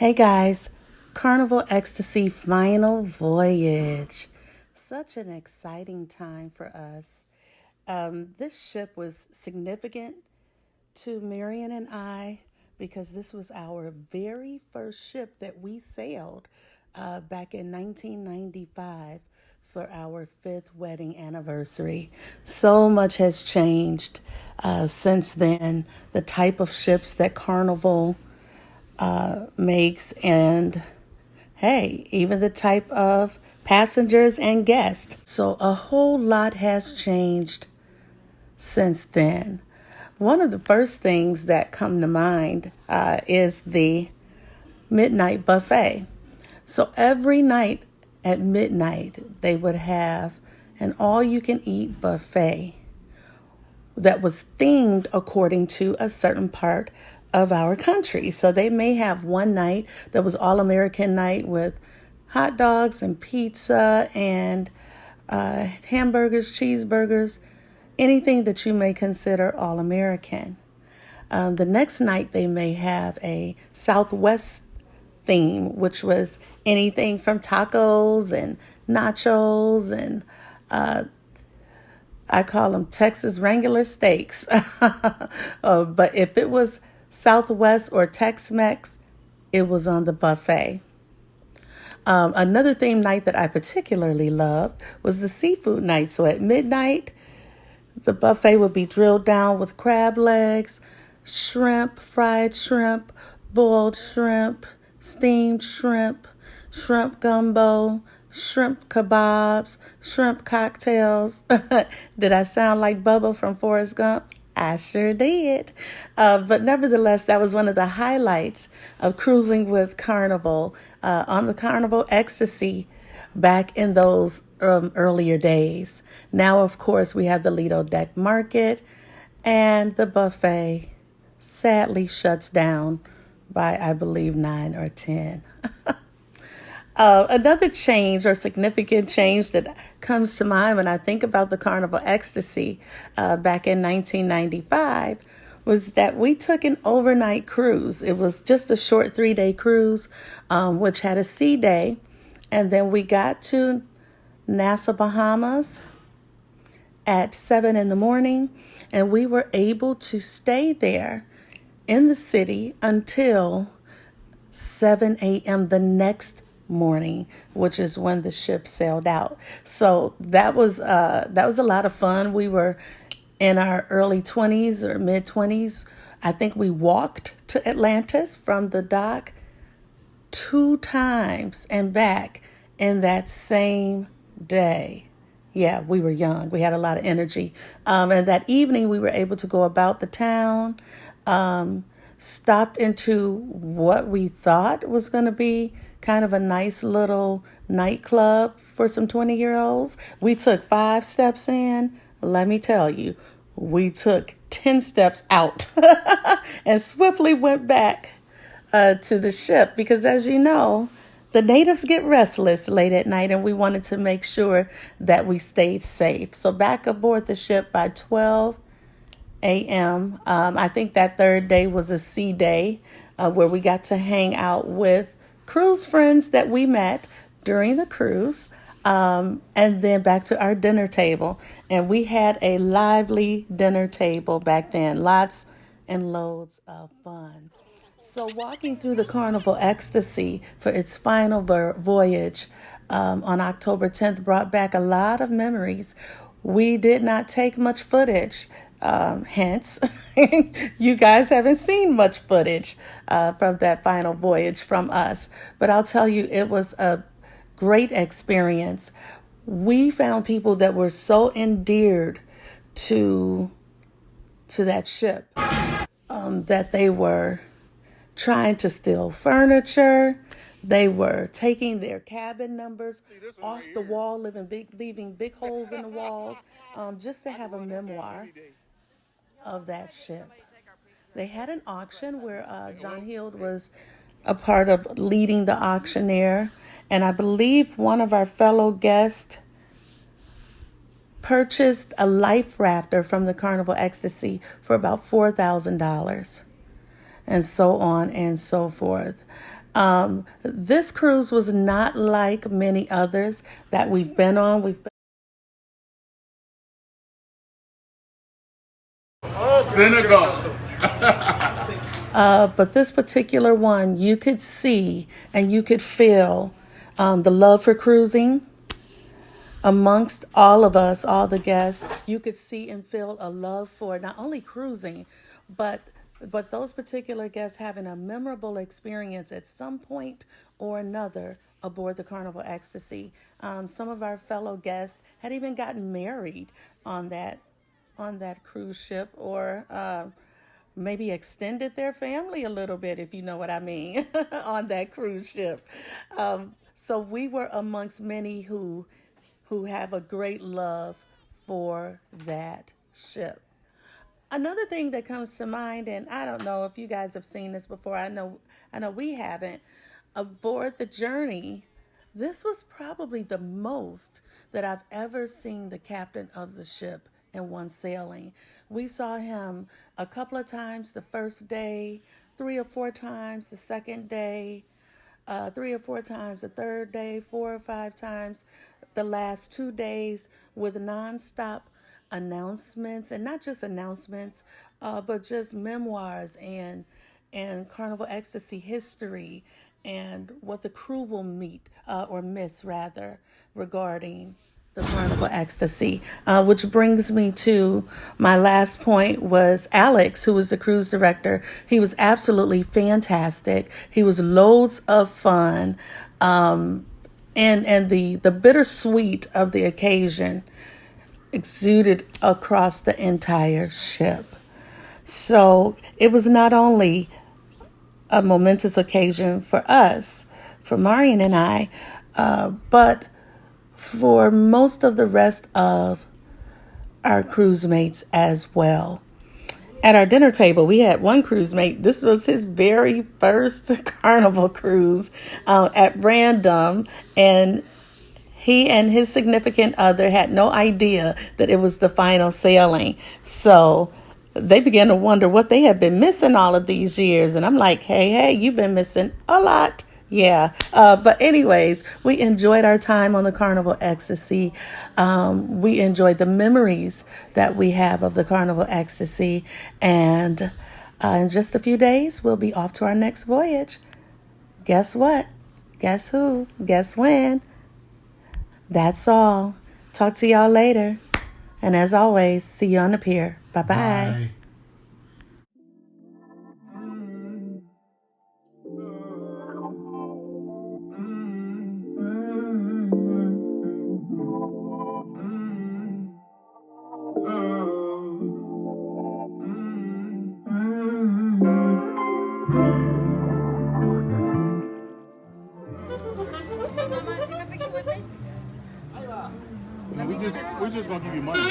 Hey guys, Carnival Ecstasy final voyage. Such an exciting time for us. This ship was significant to Marion and I because this was our very first ship that we sailed back in 1995 for our fifth wedding anniversary. So much has changed since then. The type of ships that Carnival makes, and hey, even the type of passengers and guests. So a whole lot has changed since then. One of the first things that come to mind is the midnight buffet. So every night at midnight, they would have an all-you-can-eat buffet that was themed according to a certain part of our country. So they may have one night that was all American night with hot dogs and pizza and hamburgers, cheeseburgers, anything that you may consider all American. The next night they may have a Southwest theme, which was anything from tacos and nachos and I call them Texas Wrangler steaks. But if it was Southwest or Tex-Mex, it was on the buffet. Another theme night that I particularly loved was the seafood night. So at midnight, the buffet would be drilled down with crab legs, shrimp, fried shrimp, boiled shrimp, steamed shrimp, shrimp gumbo, shrimp kebabs, shrimp cocktails. Did I sound like Bubba from Forrest Gump? I sure did. But nevertheless, that was one of the highlights of cruising with Carnival on the Carnival Ecstasy back in those earlier days. Now, of course, we have the Lido Deck Market, and the buffet sadly shuts down by, I believe, 9 or 10. Another change or significant change that comes to mind when I think about the Carnival Ecstasy back in 1995 was that we took an overnight cruise. It was just a short 3-day cruise, which had a sea day. And then we got to Nassau, Bahamas at 7 in the morning, and we were able to stay there in the city until 7 a.m. the next morning, which is when the ship sailed out. So that was a lot of fun. We were in our early 20s or mid 20s. I think we walked to Atlantis from the dock 2 times and back in that same day. Yeah, we were young. We had a lot of energy. And that evening we were able to go about the town, stopped into what we thought was going to be kind of a nice little nightclub for some 20-year-olds. We took 5 steps in. Let me tell you, we took 10 steps out and swiftly went back to the ship because, as you know, the natives get restless late at night, and we wanted to make sure that we stayed safe. So back aboard the ship by 12 a.m. I think that third day was a sea day where we got to hang out with cruise friends that we met during the cruise, and then back to our dinner table. And we had a lively dinner table back then, lots and loads of fun. So walking through the Carnival Ecstasy for its final voyage on October 10th brought back a lot of memories. We did not take much footage. Hence, you guys haven't seen much footage from that final voyage from us. But I'll tell you, it was a great experience. We found people that were so endeared to that ship that they were trying to steal furniture. They were taking their cabin numbers off the wall, leaving big holes in the walls, just to have a memoir of that ship. They had an auction where John Hield was a part of leading the auctioneer, and I believe one of our fellow guests purchased a life rafter from the Carnival Ecstasy for about $4,000, and so on and so forth. This cruise was not like many others that we've been on. Senegal. But this particular one, you could see and you could feel the love for cruising amongst all of us, all the guests. You could see and feel a love for not only cruising, but those particular guests having a memorable experience at some point or another aboard the Carnival Ecstasy. Some of our fellow guests had even gotten married on that cruise ship, or maybe extended their family a little bit, if you know what I mean, on that cruise ship. So we were amongst many who have a great love for that ship. Another thing that comes to mind, and I don't know if you guys have seen this before. I know we haven't. Aboard the Journey, this was probably the most that I've ever seen the captain of the ship in one sailing. We saw him a couple of times the first day, 3 or 4 times the second day, 3 or 4 times the third day, 4 or 5 times the last 2 days, with nonstop announcements, and not just announcements, but just memoirs and Carnival Ecstasy history and what the crew will meet or miss rather regarding the Carnival Ecstasy. Which brings me to my last point was Alex, who was the cruise director. He was absolutely fantastic. He was loads of fun. And the bittersweet of the occasion exuded across the entire ship. So it was not only a momentous occasion for us, for Marion and I, but for most of the rest of our cruise mates as well. At our dinner table, we had one cruise mate. This was his very first Carnival cruise at random, and he and his significant other had no idea that it was the final sailing. So they began to wonder what they had been missing all of these years. And I'm like, hey, you've been missing a lot. Yeah. But anyways, we enjoyed our time on the Carnival Ecstasy. We enjoyed the memories that we have of the Carnival Ecstasy. And in just a few days, we'll be off to our next voyage. Guess what? Guess who? Guess when? That's all. Talk to y'all later. And as always, see you on the pier. Bye bye. Bye. Mama, take a picture with me. No, we just gonna give you money.